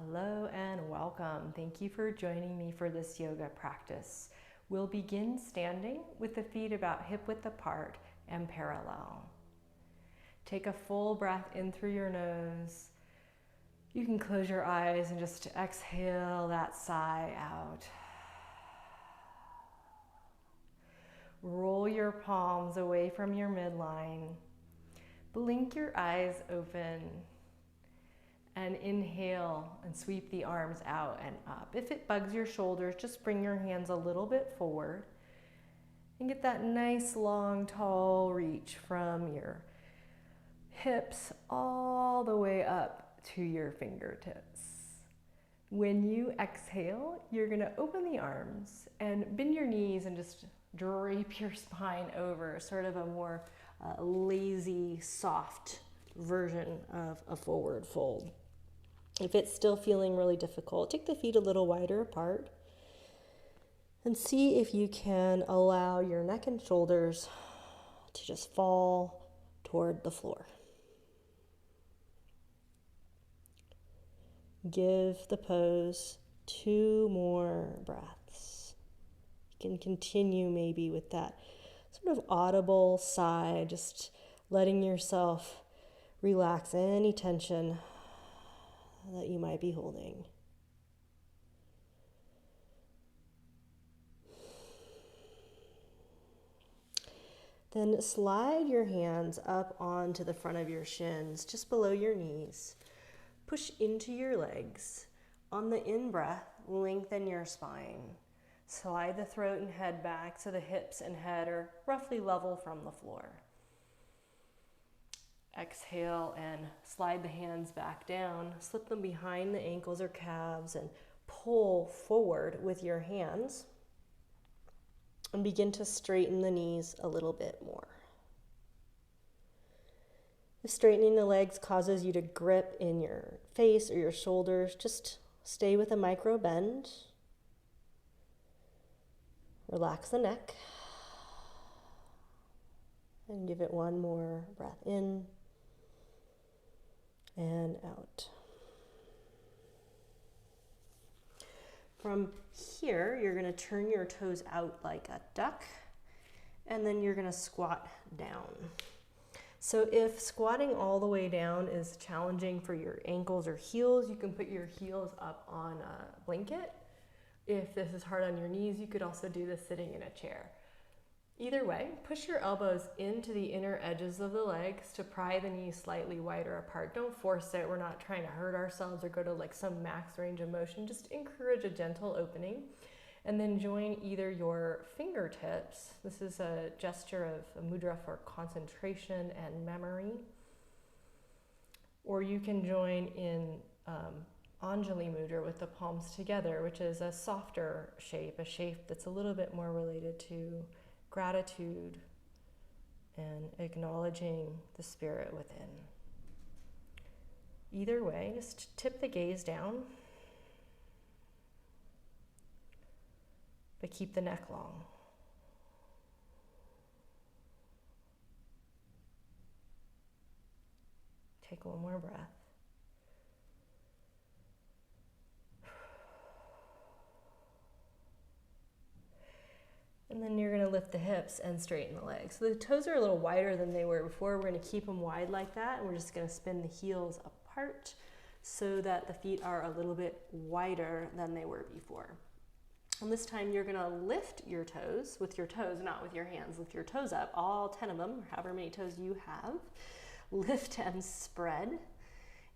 Hello and welcome. Thank you for joining me for this yoga practice. We'll begin standing with the feet about hip width apart and parallel. Take a full breath in through your nose. You can close your eyes and just exhale that sigh out. Roll your palms away from your midline. Blink your eyes open. And inhale and sweep the arms out and up. If it bugs your shoulders, just bring your hands a little bit forward and get that nice long tall reach from your hips all the way up to your fingertips. When you exhale, you're gonna open the arms and bend your knees and just drape your spine over, sort of a more lazy, soft version of a forward fold. If it's still feeling really difficult, take the feet a little wider apart and see if you can allow your neck and shoulders to just fall toward the floor. Give the pose 2 more breaths. You can continue maybe with that sort of audible sigh, just letting yourself relax any tension that you might be holding. Then slide your hands up onto the front of your shins, just below your knees. Push into your legs. On the in-breath, lengthen your spine. Slide the throat and head back so the hips and head are roughly level from the floor. Exhale and slide the hands back down, slip them behind the ankles or calves and pull forward with your hands and begin to straighten the knees a little bit more. If straightening the legs causes you to grip in your face or your shoulders, just stay with a micro bend. Relax the neck and give it 1 more breath in and out. From here, you're going to turn your toes out like a duck, and then you're going to squat down. So if squatting all the way down is challenging for your ankles or heels, you can put your heels up on a blanket. If this is hard on your knees, you could also do this sitting in a chair. Either way, push your elbows into the inner edges of the legs to pry the knees slightly wider apart. Don't force it. We're not trying to hurt ourselves or go to like some max range of motion. Just encourage a gentle opening. And then join either your fingertips. This is a gesture of a mudra for concentration and memory. Or you can join in Anjali mudra with the palms together, which is a softer shape, a shape that's a little bit more related to gratitude and acknowledging the spirit within. Either way, just tip the gaze down, but keep the neck long. Take 1 more breath. And then you're going to lift the hips and straighten the legs. So the toes are a little wider than they were before. We're going to keep them wide like that, and we're just going to spin the heels apart so that the feet are a little bit wider than they were before. And this time you're going to lift your toes with your toes, not with your hands. Lift your toes up, all 10 of them, or however many toes you have. Lift and spread.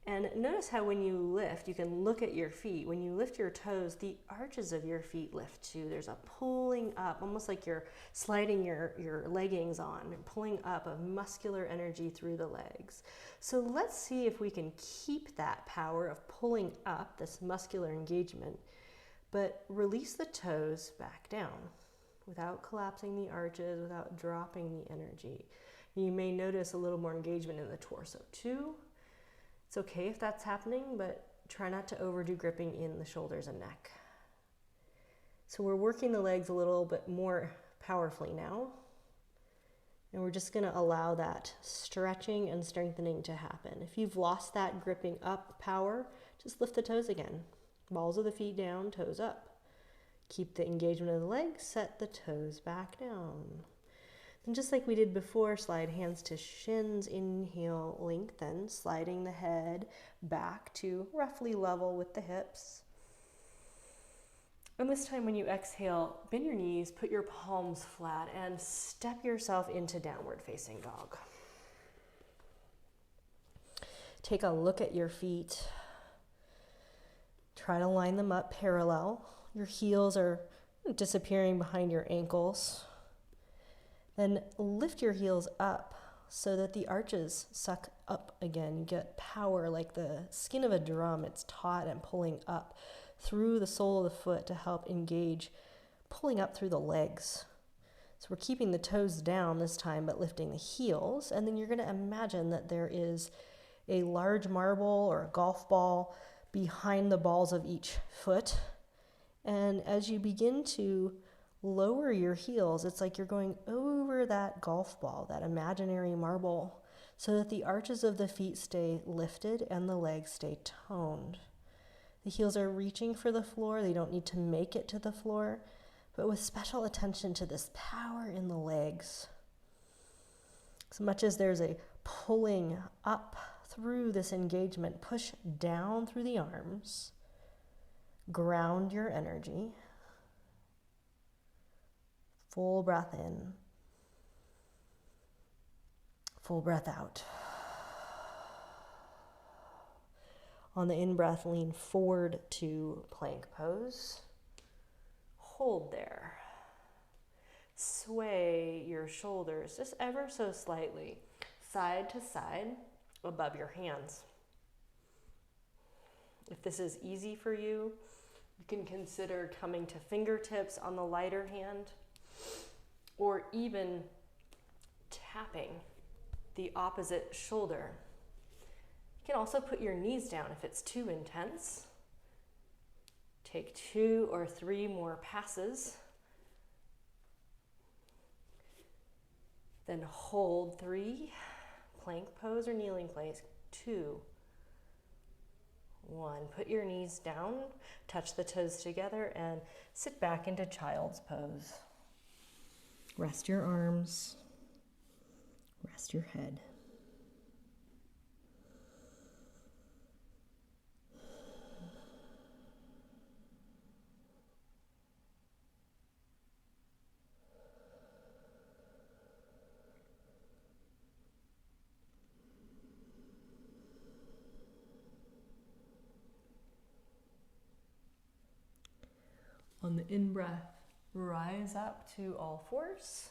And notice how when you lift, you can look at your feet. When you lift your toes, the arches of your feet lift too. There's a pulling up, almost like you're sliding your leggings on, and pulling up of muscular energy through the legs. So let's see if we can keep that power of pulling up, this muscular engagement, but release the toes back down without collapsing the arches, without dropping the energy. You may notice a little more engagement in the torso too. It's okay if that's happening, but try not to overdo gripping in the shoulders and neck. So we're working the legs a little bit more powerfully now. And we're just going to allow that stretching and strengthening to happen. If you've lost that gripping up power, just lift the toes again. Balls of the feet down, toes up. Keep the engagement of the legs, set the toes back down. And just like we did before, slide hands to shins, inhale, lengthen, sliding the head back to roughly level with the hips. And this time when you exhale, bend your knees, put your palms flat, and step yourself into downward facing dog. Take a look at your feet. Try to line them up parallel. Your heels are disappearing behind your ankles. Then lift your heels up so that the arches suck up again. You get power like the skin of a drum. It's taut and pulling up through the sole of the foot to help engage, pulling up through the legs. So we're keeping the toes down this time, but lifting the heels. And then you're going to imagine that there is a large marble or a golf ball behind the balls of each foot. And as you begin to lower your heels, it's like you're going over that golf ball, that imaginary marble, so that the arches of the feet stay lifted and the legs stay toned. The heels are reaching for the floor. They don't need to make it to the floor, but with special attention to this power in the legs. As much as there's a pulling up through this engagement, push down through the arms, ground your energy. Full breath in, full breath out. On the in-breath, lean forward to plank pose. Hold there. Sway your shoulders just ever so slightly, side to side, above your hands. If this is easy for you, you can consider coming to fingertips on the lighter hand, or even tapping the opposite shoulder. You can also put your knees down if it's too intense. Take 2 or 3 more passes. Then hold 3, plank pose or kneeling place, 2, 1. Put your knees down, touch the toes together, and sit back into child's pose. Rest your arms, rest your head. On the in-breath, rise up to all fours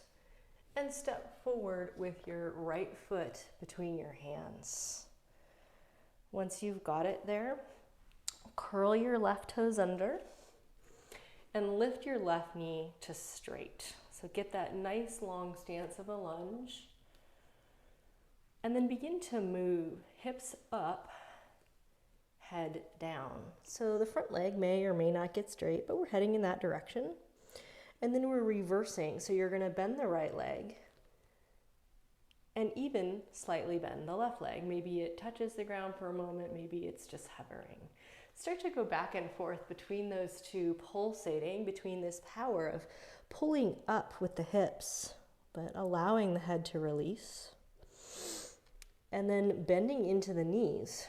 and step forward with your right foot between your hands. Once you've got it there, curl your left toes under and lift your left knee to straight. So get that nice long stance of a lunge. And then begin to move hips up, head down. So the front leg may or may not get straight, but we're heading in that direction. And then we're reversing. So you're going to bend the right leg and even slightly bend the left leg. Maybe it touches the ground for a moment. Maybe it's just hovering. Start to go back and forth between those two, pulsating between this power of pulling up with the hips, but allowing the head to release. And then bending into the knees,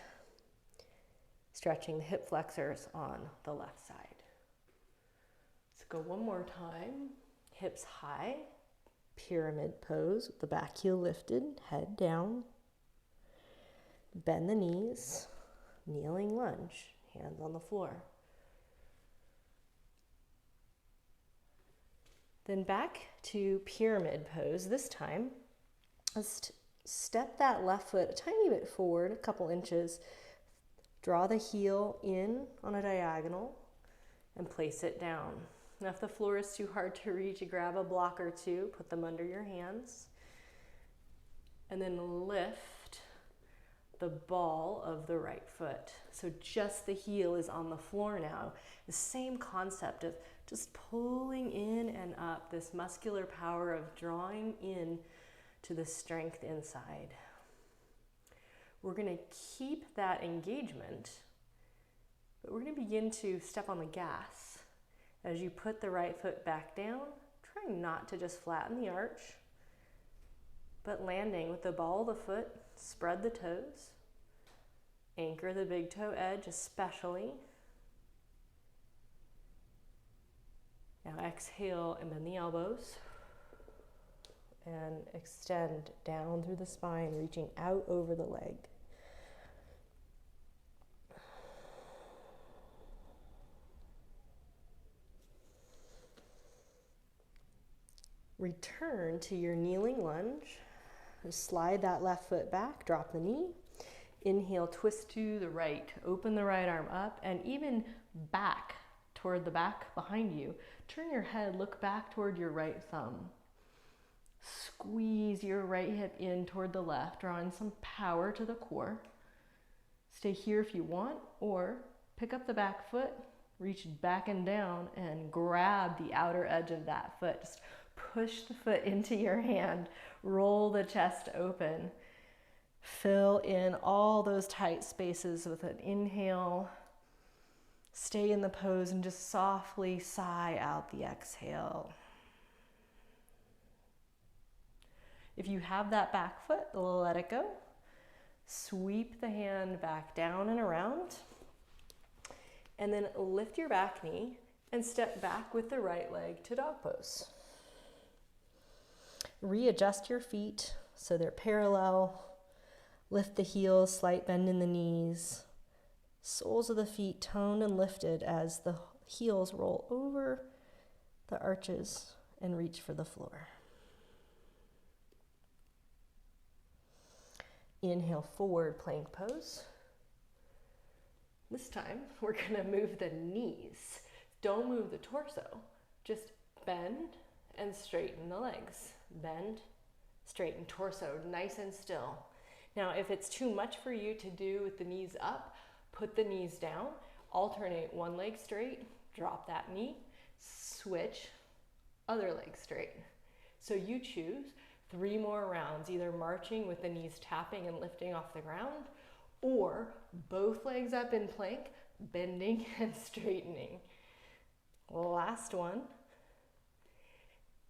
stretching the hip flexors on the left side. Let's go one more time. Hips high, pyramid pose with the back heel lifted, head down. Bend the knees, kneeling lunge, hands on the floor. Then back to pyramid pose. This time, let's step that left foot a tiny bit forward, a couple inches. Draw the heel in on a diagonal and place it down. Now if the floor is too hard to reach, grab a block or two, put them under your hands, and then lift the ball of the right foot. So just the heel is on the floor now. The same concept of just pulling in and up, this muscular power of drawing in to the strength inside. We're going to keep that engagement we're going to begin to step on the gas. As you put the right foot back down, try not to just flatten the arch, but landing with the ball of the foot, spread the toes, anchor the big toe edge especially. Now exhale and bend the elbows and extend down through the spine, reaching out over the leg. Return to your kneeling lunge. Just slide that left foot back, drop the knee. Inhale, twist to the right. Open the right arm up and even back toward the back behind you. Turn your head, look back toward your right thumb. Squeeze your right hip in toward the left, drawing some power to the core. Stay here if you want, or pick up the back foot, reach back and down and grab the outer edge of that foot. Just push the foot into your hand, roll the chest open. Fill in all those tight spaces with an inhale. Stay in the pose and just softly sigh out the exhale. If you have that back foot, let it go. Sweep the hand back down and around. And then lift your back knee and step back with the right leg to dog pose. Readjust your feet so they're parallel. Lift the heels, slight bend in the knees. Soles of the feet toned and lifted as the heels roll over the arches and reach for the floor. Inhale, forward plank pose. This time, we're gonna move the knees. Don't move the torso. Just bend and straighten the legs. Bend, straighten torso, nice and still. Now, if it's too much for you to do with the knees up, put the knees down, alternate one leg straight, drop that knee, switch, other leg straight. So you choose 3 more rounds, either marching with the knees tapping and lifting off the ground, or both legs up in plank, bending and straightening. Last one.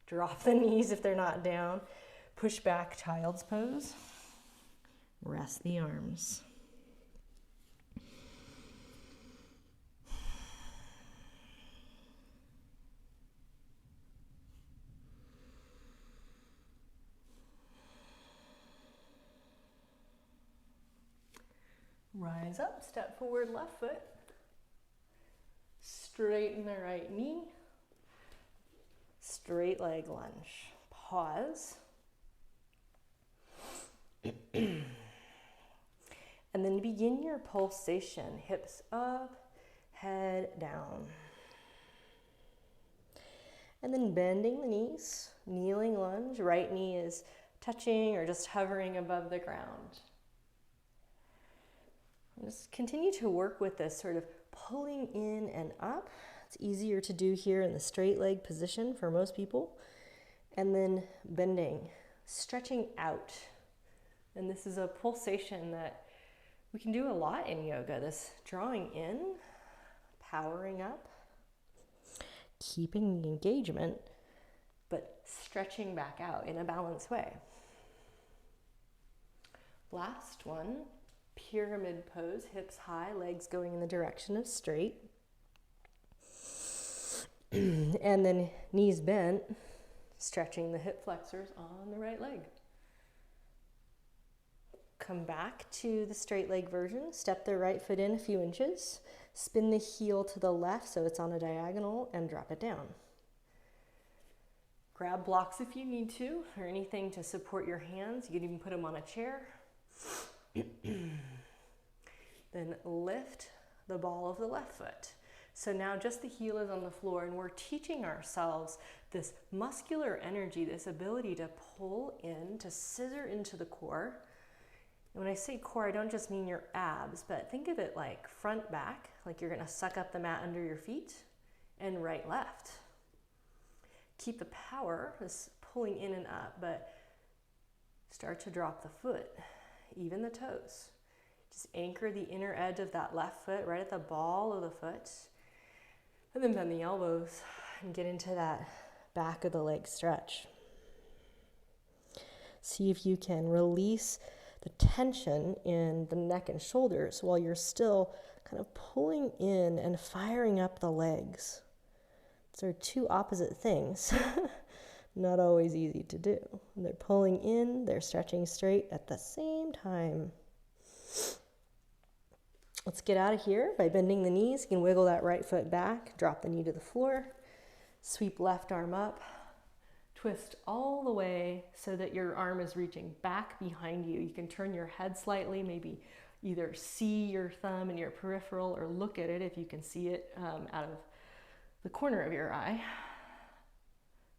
Drop the knees if they're not down. Push back, child's pose. Rest the arms. Rise up, step forward, left foot. Straighten the right knee. Straight leg lunge. Pause. And then begin your pulsation. Hips up, head down. And then bending the knees, kneeling lunge. Right knee is touching or just hovering above the ground. Just continue to work with this sort of pulling in and up. It's easier to do here in the straight leg position for most people. And then bending, stretching out. And this is a pulsation that we can do a lot in yoga. This drawing in, powering up, keeping the engagement, but stretching back out in a balanced way. Last one. Pyramid pose, hips high, legs going in the direction of straight. And then knees bent, stretching the hip flexors on the right leg. Come back to the straight leg version. Step the right foot in a few inches. Spin the heel to the left so it's on a diagonal and drop it down. Grab blocks if you need to, or anything to support your hands. You can even put them on a chair. Then lift the ball of the left foot. So now just the heel is on the floor and we're teaching ourselves this muscular energy, this ability to pull in, to scissor into the core. And when I say core, I don't just mean your abs, but think of it like front, back, like you're gonna suck up the mat under your feet, and right, left. Keep the power, this pulling in and up, but start to drop the foot, even the toes. Just anchor the inner edge of that left foot right at the ball of the foot. And then bend the elbows and get into that back of the leg stretch. See if you can release the tension in the neck and shoulders while you're still kind of pulling in and firing up the legs. Those are two opposite things. Not always easy to do. They're pulling in, they're stretching straight at the same time. Let's get out of here by bending the knees. You can wiggle that right foot back, drop the knee to the floor, sweep left arm up, twist all the way so that your arm is reaching back behind you. You can turn your head slightly, maybe either see your thumb in your peripheral or look at it if you can see it out of the corner of your eye.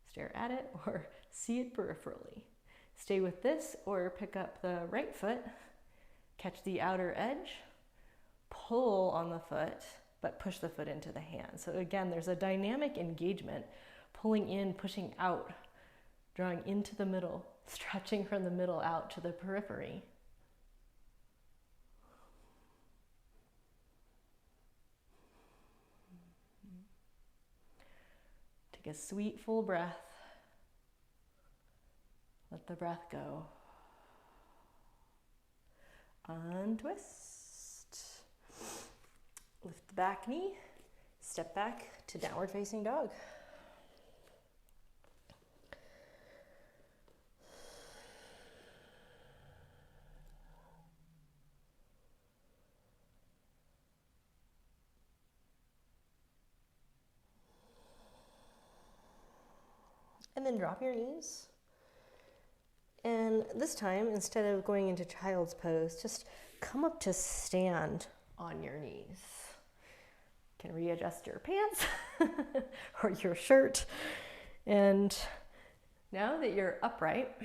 Stare at it or see it peripherally. Stay with this or pick up the right foot, catch the outer edge, pull on the foot, but push the foot into the hand. So again, there's a dynamic engagement, pulling in, pushing out, drawing into the middle, stretching from the middle out to the periphery. Take a sweet, full breath. Let the breath go. Untwist. Lift the back knee. Step back to downward facing dog. And then drop your knees. And this time, instead of going into child's pose, just come up to stand on your knees. You can readjust your pants or your shirt. And now that you're upright,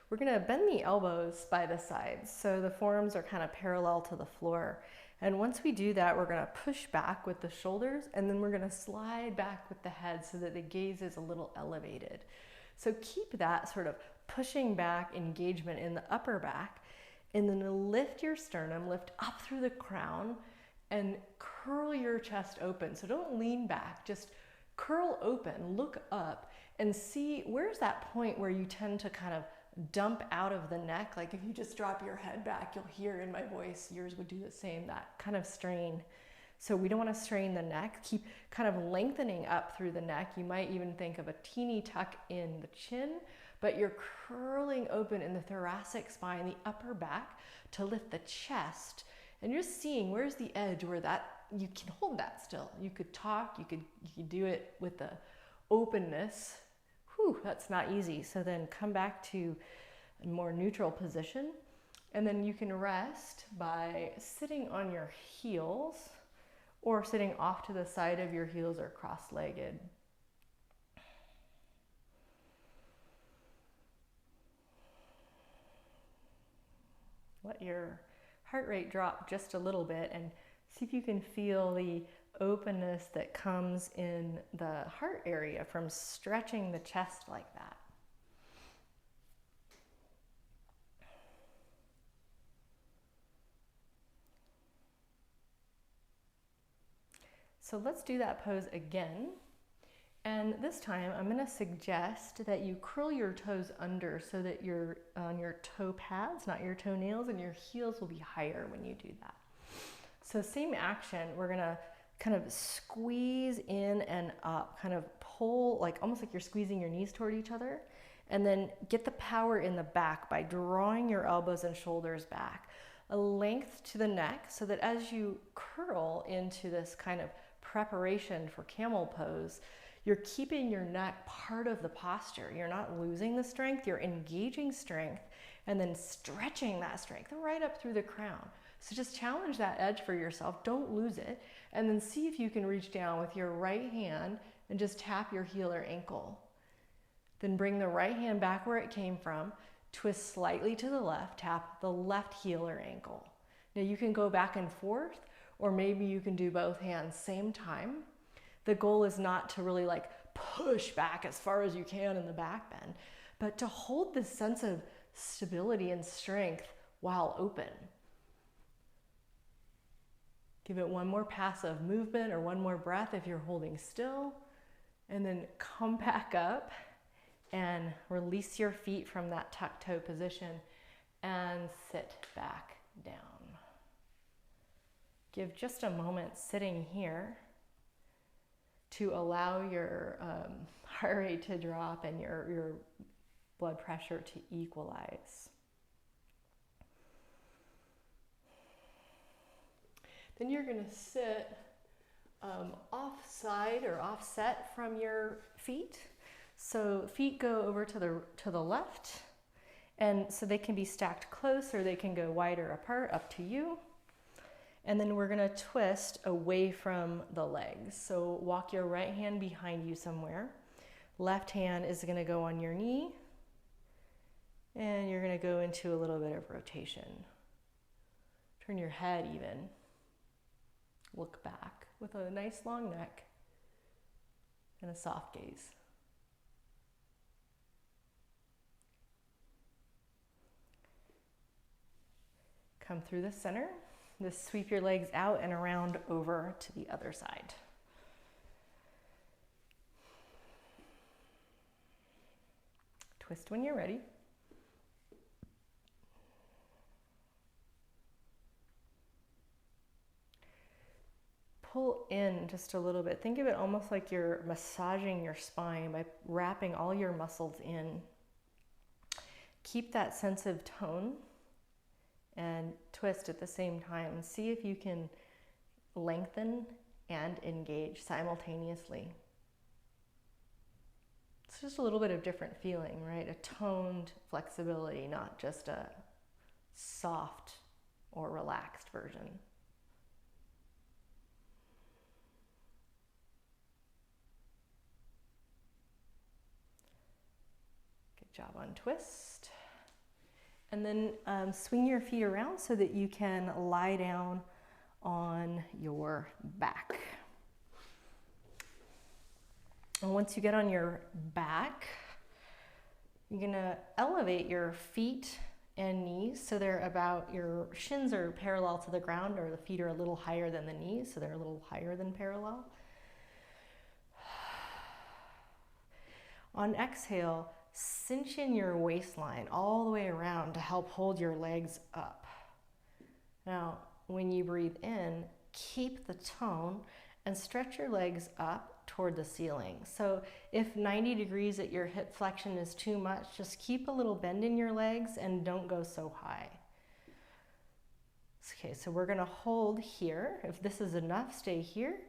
we're gonna bend the elbows by the sides so the forearms are kind of parallel to the floor. And once we do that, we're gonna push back with the shoulders, and then we're gonna slide back with the head so that the gaze is a little elevated. So keep that sort of pushing back engagement in the upper back, and then lift your sternum, lift up through the crown, and curl your chest open. So don't lean back, just curl open, look up, and see where's that point where you tend to kind of dump out of the neck. Like if you just drop your head back, you'll hear in my voice, yours would do the same, that kind of strain. So we don't want to strain the neck. Keep kind of lengthening up through the neck. You might even think of a teeny tuck in the chin, but you're curling open in the thoracic spine, the upper back, to lift the chest. And you're just seeing where's the edge where that you can hold that still. You could talk, you could do it with the openness. Whew, that's not easy. So then come back to a more neutral position. And then you can rest by sitting on your heels or sitting off to the side of your heels or cross-legged. Let your heart rate drop just a little bit and see if you can feel the openness that comes in the heart area from stretching the chest like that. So let's do that pose again. And this time I'm going to suggest that you curl your toes under so that you're on your toe pads, not your toenails, and your heels will be higher when you do that. So same action, we're going to kind of squeeze in and up, kind of pull, like almost like you're squeezing your knees toward each other, and then get the power in the back by drawing your elbows and shoulders back. A length to the neck so that as you curl into this kind of preparation for camel pose, you're keeping your neck part of the posture. You're not losing the strength, you're engaging strength and then stretching that strength right up through the crown. So just challenge that edge for yourself, don't lose it, and then see if you can reach down with your right hand and just tap your heel or ankle. Then bring the right hand back where it came from, twist slightly to the left, tap the left heel or ankle. Now you can go back and forth, or maybe you can do both hands same time. The goal is not to really like push back as far as you can in the back bend, but to hold this sense of stability and strength while open. Give it one more passive movement or one more breath if you're holding still, and then come back up and release your feet from that tuck toe position and sit back down. Give just a moment sitting here to allow your heart rate to drop and your blood pressure to equalize. Then you're going to sit offside or offset from your feet. So feet go over to the left, and so they can be stacked close or they can go wider apart, up to you. And then we're going to twist away from the legs. So walk your right hand behind you somewhere. Left hand is going to go on your knee, and you're going to go into a little bit of rotation. Turn your head even. Look back with a nice long neck and a soft gaze. Come through the center. Just sweep your legs out and around over to the other side. Twist when you're ready. Pull in just a little bit. Think of it almost like you're massaging your spine by wrapping all your muscles in. Keep that sense of tone and twist at the same time. See if you can lengthen and engage simultaneously. It's just a little bit of different feeling, right? A toned flexibility, not just a soft or relaxed version. Good job on twist. And then swing your feet around so that you can lie down on your back. And once you get on your back, you're gonna elevate your feet and knees so they're about, your shins are parallel to the ground, or the feet are a little higher than the knees, so they're a little higher than parallel. On exhale, cinch in your waistline all the way around to help hold your legs up. Now, when you breathe in, keep the tone and stretch your legs up toward the ceiling. So if 90 degrees at your hip flexion is too much, just keep a little bend in your legs and don't go so high. Okay, so we're gonna hold here. If this is enough, stay here,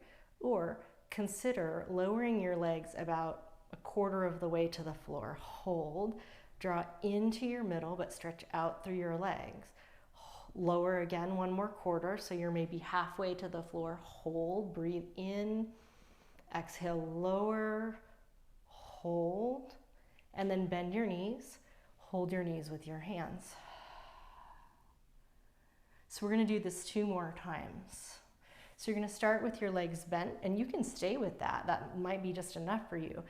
or consider lowering your legs about a quarter of the way to the floor. Hold, draw into your middle, but stretch out through your legs. Lower again, one more quarter, so you're maybe halfway to the floor. Hold, breathe in, exhale, lower, hold, and then bend your knees. Hold your knees with your hands. So we're gonna do this 2 more times. So you're gonna start with your legs bent, and you can stay with that. That might be just enough for you.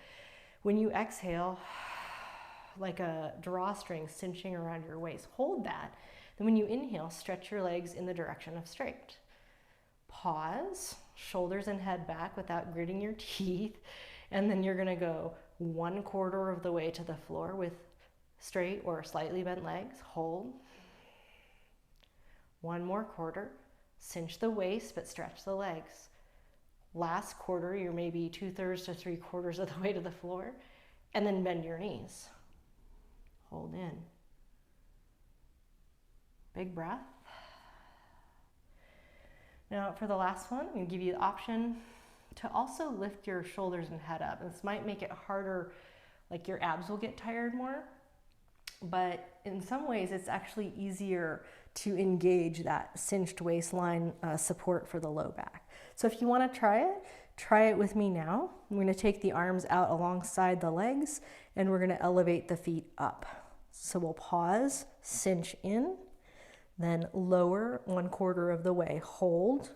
When you exhale, like a drawstring cinching around your waist, hold that. Then when you inhale, stretch your legs in the direction of straight. Pause, shoulders and head back without gritting your teeth. And then you're gonna go 1/4 of the way to the floor with straight or slightly bent legs. Hold. 1 more quarter, cinch the waist, but stretch the legs. Last quarter, you're maybe 2/3 to 3/4 of the way to the floor, and then bend your knees. Hold in. Big breath. Now for the last one, I'm gonna give you the option to also lift your shoulders and head up. This might make it harder, like your abs will get tired more, but in some ways it's actually easier to engage that cinched waistline support for the low back. So if you want to try it with me now. I'm going to take the arms out alongside the legs, and we're going to elevate the feet up. So we'll pause, cinch in, then lower 1/4 of the way, hold,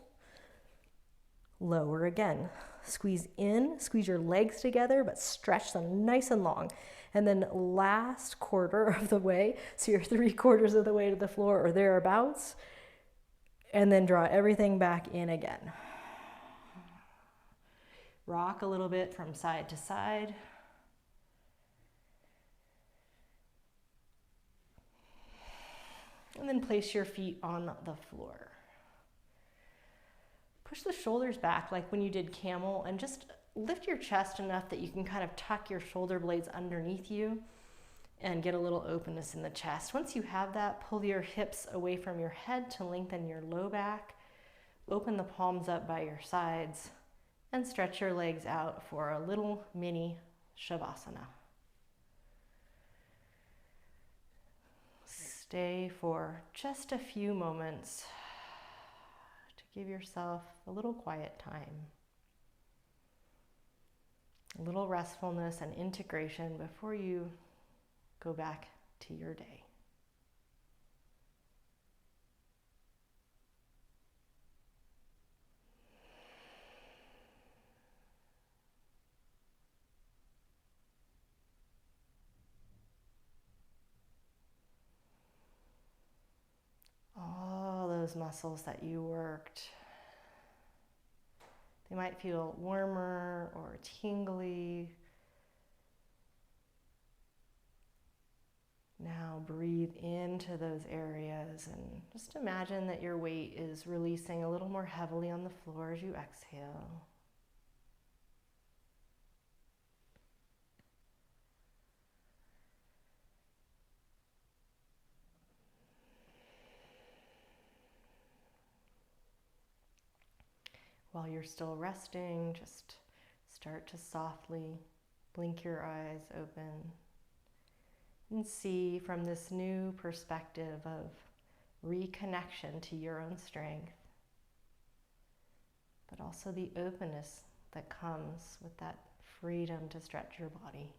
Lower again. Squeeze in, squeeze your legs together, but stretch them nice and long. And then last quarter of the way, so you're 3/4 of the way to the floor or thereabouts, and then draw everything back in again. Rock a little bit from side to side. And then place your feet on the floor. Push the shoulders back like when you did camel, and just lift your chest enough that you can kind of tuck your shoulder blades underneath you and get a little openness in the chest. Once you have that, pull your hips away from your head to lengthen your low back. Open the palms up by your sides and stretch your legs out for a little mini shavasana. Stay for just a few moments to give yourself a little quiet time, a little restfulness and integration before you go back to your day. All those muscles that you worked, they might feel warmer or tingly. Now breathe into those areas and just imagine that your weight is releasing a little more heavily on the floor as you exhale. While you're still resting, just start to softly blink your eyes open and see from this new perspective of reconnection to your own strength, but also the openness that comes with that freedom to stretch your body.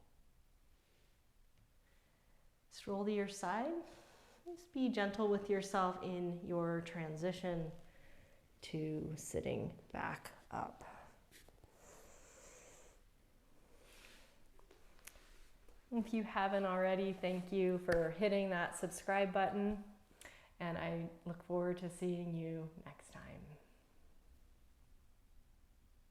Stroll to your side. Just be gentle with yourself in your transition to sitting back up. If you haven't already, thank you for hitting that subscribe button, and I look forward to seeing you next time.